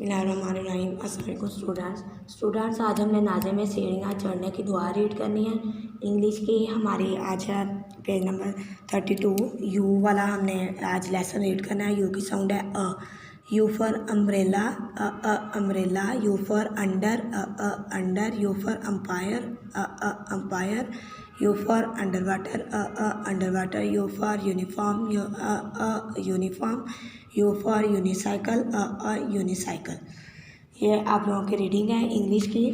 बिस्मिल्लाहिर्रहमानिर्रहीम। अस्सलाम वालेकुम स्टूडेंट्स आज हमने नाज़े में सीढ़ियाँ चढ़ने की दुआ रीड करनी है। इंग्लिश की हमारी आज है पेज नंबर 32। यू वाला हमने आज लेसन रीड करना है। यू की साउंड है अ। U for umbrella umbrella. U for under under. U for umpire umpire. U for underwater underwater. U for uniform uniform. U for unicycle unicycle. ये आप लोगों की रीडिंग है इंग्लिश की।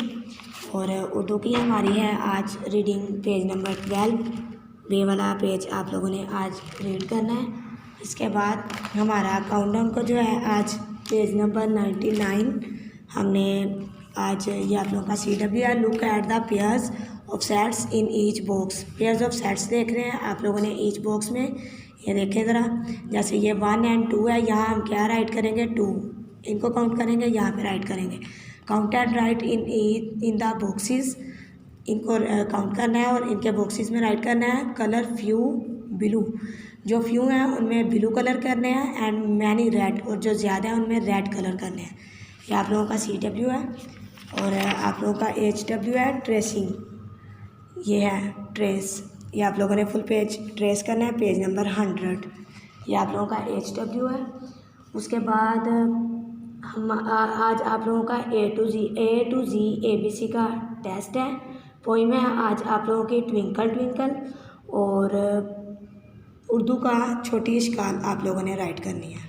और उर्दू की हमारी है आज रीडिंग पेज नंबर 12। ये वाला पेज आप लोगों ने आज रीड करना है। इसके बाद हमारा काउंटडाउन को जो है आज पेज नंबर 99 हमने आज ये आप लोगों का CW है। Look at the pairs of sets in each box. Pairs of sets देख रहे हैं आप लोगों ने ईच बॉक्स में। ये देखें ज़रा, जैसे ये 1 और 2 है, यहाँ हम क्या राइट करेंगे 2, इनको काउंट करेंगे, यहाँ पे राइट करेंगे count and right in the boxes. इनको काउंट करना है और इनके बॉक्सेस में राइट करना है। कलर फ्यू ब्लू, जो फ्यू हैं उनमें ब्लू कलर करने हैं एंड मैनी रेड, और जो ज़्यादा है उनमें रेड कलर करने हैं। ये आप लोगों का CW है। और आप लोगों का HW है ट्रेसिंग, ये है ट्रेस। ये आप लोगों ने फुल पेज ट्रेस करना है पेज नंबर 100। ये आप लोगों का HW है। उसके बाद हम आज आप लोगों का A to Z ABC का टेस्ट है। पोइम है आज आप लोगों की ट्विंकल ट्विंकल। और उर्दू का छोटी इश्काल आप लोगों ने राइट करनी है।